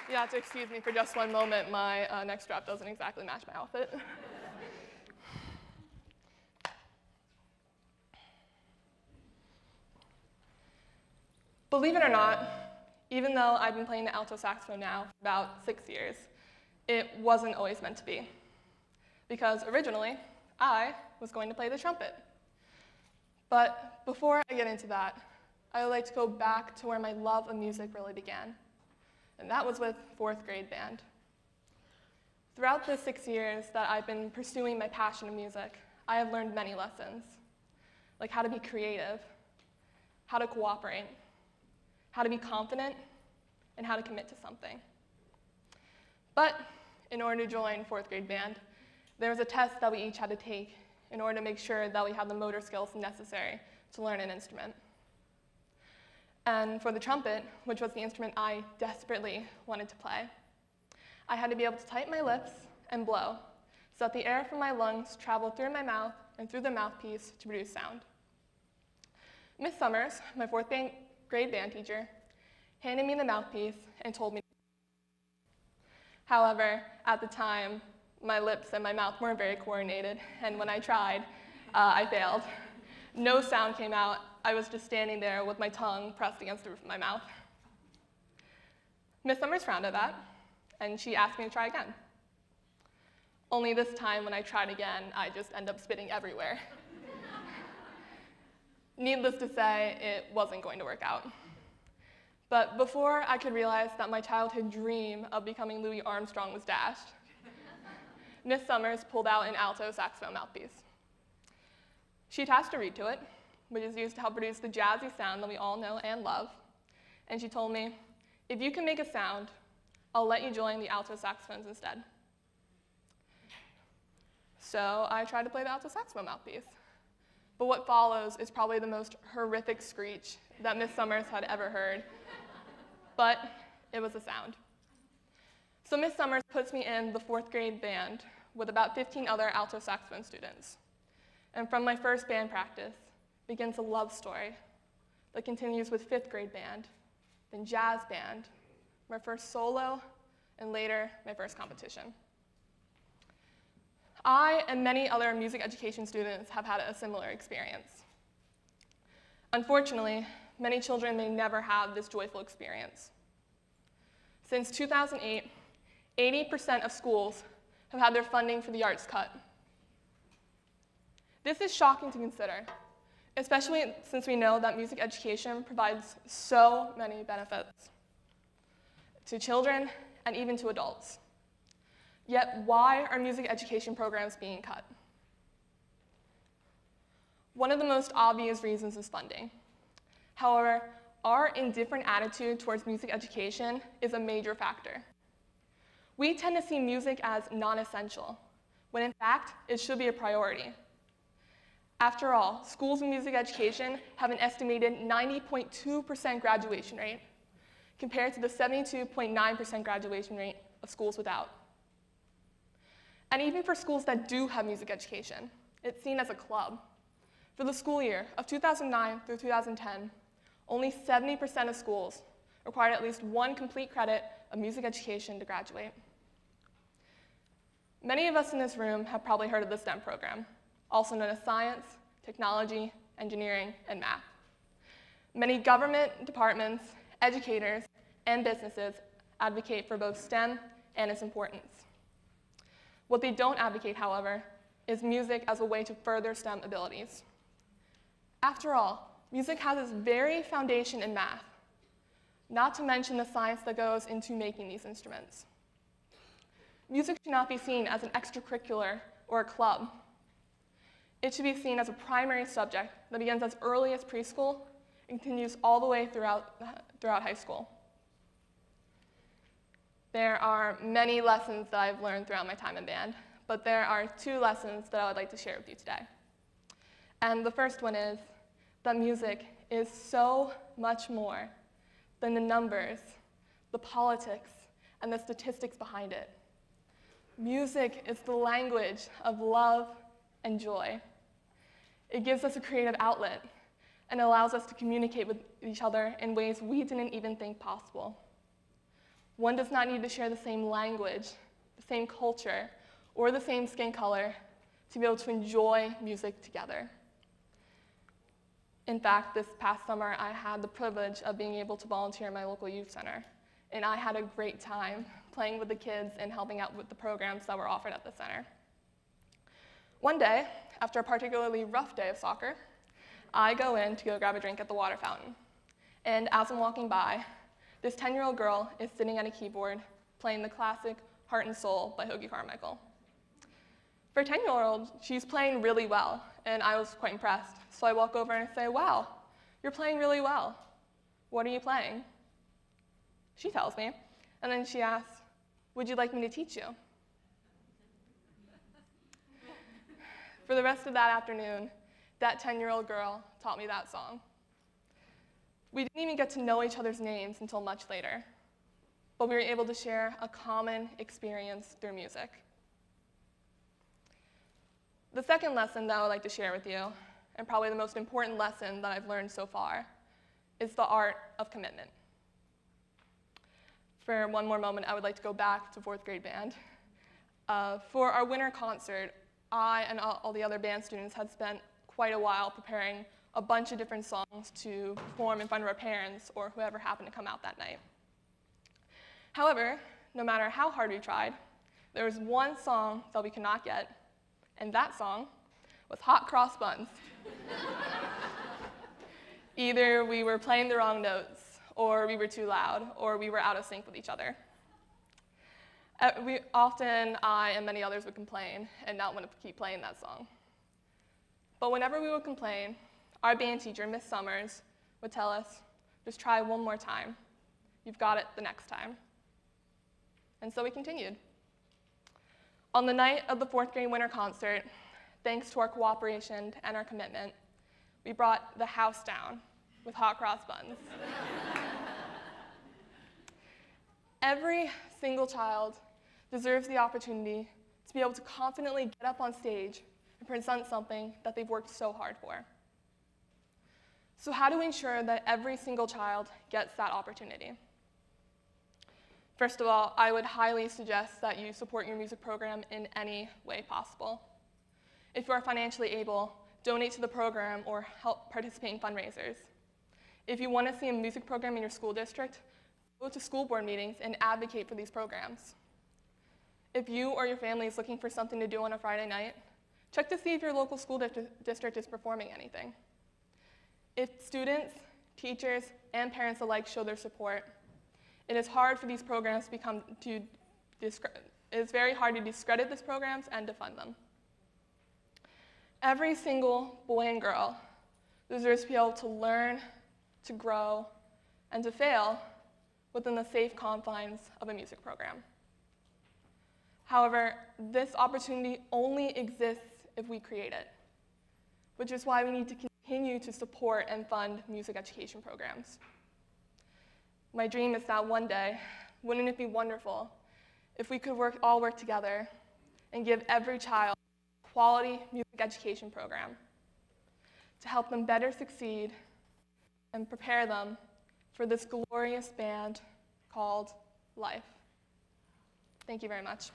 You have to excuse me for just one moment. My neck strap doesn't exactly match my outfit. Believe it or not, even though I've been playing the alto saxophone now for about 6 years, it wasn't always meant to be. Because originally, I was going to play the trumpet. But before I get into that, I would like to go back to where my love of music really began. And that was with 4th grade band. Throughout the 6 years that I've been pursuing my passion of music, I have learned many lessons, like how to be creative, how to cooperate, how to be confident, and how to commit to something. But in order to join 4th grade band, there was a test that we each had to take in order to make sure that we had the motor skills necessary to learn an instrument. And for the trumpet, which was the instrument I desperately wanted to play, I had to be able to tighten my lips and blow so that the air from my lungs traveled through my mouth and through the mouthpiece to produce sound. Miss Summers, my 4th grade band teacher, handed me the mouthpiece and told me. However, at the time, my lips and my mouth weren't very coordinated, and when I tried, I failed. No sound came out. I was just standing there with my tongue pressed against the roof of my mouth. Miss Summers frowned at that, and she asked me to try again. Only this time, when I tried again, I just ended up spitting everywhere. Needless to say, it wasn't going to work out. But before I could realize that my childhood dream of becoming Louis Armstrong was dashed, Miss Summers pulled out an alto saxophone mouthpiece. She attached a reed to it, which is used to help produce the jazzy sound that we all know and love. And she told me, if you can make a sound, I'll let you join the alto saxophones instead. So I tried to play the alto saxophone mouthpiece. But what follows is probably the most horrific screech that Miss Summers had ever heard. But it was a sound. So Miss Summers puts me in the 4th grade band with about 15 other alto saxophone students. And from my first band practice begins a love story that continues with 5th grade band, then jazz band, my first solo, and later my first competition. I and many other music education students have had a similar experience. Unfortunately, many children may never have this joyful experience. Since 2008, 80% of schools have had their funding for the arts cut. This is shocking to consider, especially since we know that music education provides so many benefits to children and even to adults. Yet, why are music education programs being cut? One of the most obvious reasons is funding. However, our indifferent attitude towards music education is a major factor. We tend to see music as non-essential, when in fact, it should be a priority. After all, schools in music education have an estimated 90.2% graduation rate, compared to the 72.9% graduation rate of schools without. And even for schools that do have music education, it's seen as a club. For the school year of 2009 through 2010, only 70% of schools required at least one complete credit of music education to graduate. Many of us in this room have probably heard of the STEM program, also known as science, technology, engineering, and math. Many government departments, educators, and businesses advocate for both STEM and its importance. What they don't advocate, however, is music as a way to further STEM abilities. After all, music has its very foundation in math, not to mention the science that goes into making these instruments. Music should not be seen as an extracurricular or a club. It should be seen as a primary subject that begins as early as preschool and continues all the way throughout high school. There are many lessons that I've learned throughout my time in band, but there are 2 lessons that I would like to share with you today. And the first one is that music is so much more than the numbers, the politics, and the statistics behind it. Music is the language of love and joy. It gives us a creative outlet and allows us to communicate with each other in ways we didn't even think possible. One does not need to share the same language, the same culture, or the same skin color to be able to enjoy music together. In fact, this past summer, I had the privilege of being able to volunteer in my local youth center, and I had a great time playing with the kids and helping out with the programs that were offered at the center. One day, after a particularly rough day of soccer, I go in to go grab a drink at the water fountain, and as I'm walking by, this 10-year-old girl is sitting at a keyboard playing the classic Heart and Soul by Hoagy Carmichael. For a 10-year-old, she's playing really well, and I was quite impressed. So I walk over and I say, "Wow, you're playing really well. What are you playing?" She tells me, and then she asks, "Would you like me to teach you?" For the rest of that afternoon, that 10-year-old girl taught me that song. We didn't even get to know each other's names until much later, but we were able to share a common experience through music. The second lesson that I would like to share with you, and probably the most important lesson that I've learned so far, is the art of commitment. For one more moment, I would like to go back to 4th grade band. For our winter concert, I and all the other band students had spent quite a while preparing a bunch of different songs to perform in front of our parents or whoever happened to come out that night. However, no matter how hard we tried, there was one song that we could not get, and that song was Hot Cross Buns. Either we were playing the wrong notes, or we were too loud, or we were out of sync with each other. I and many others would complain and not want to keep playing that song. But whenever we would complain, our band teacher, Miss Summers, would tell us, "Just try one more time. You've got it the next time." And so we continued. On the night of the 4th grade winter concert, thanks to our cooperation and our commitment, we brought the house down with Hot Cross Buns. Every single child deserves the opportunity to be able to confidently get up on stage and present something that they've worked so hard for. So how do we ensure that every single child gets that opportunity? First of all, I would highly suggest that you support your music program in any way possible. If you are financially able, donate to the program or help participate in fundraisers. If you want to see a music program in your school district, go to school board meetings and advocate for these programs. If you or your family is looking for something to do on a Friday night, check to see if your local school district is performing anything. If students, teachers, and parents alike show their support, it is hard for these programs it is very hard to discredit these programs and to fund them. Every single boy and girl deserves to be able to learn, to grow, and to fail within the safe confines of a music program. However, this opportunity only exists if we create it, which is why we need to continue to support and fund music education programs. My dream is that one day, wouldn't it be wonderful if we could all work together and give every child a quality music education program to help them better succeed and prepare them for this glorious band called life. Thank you very much.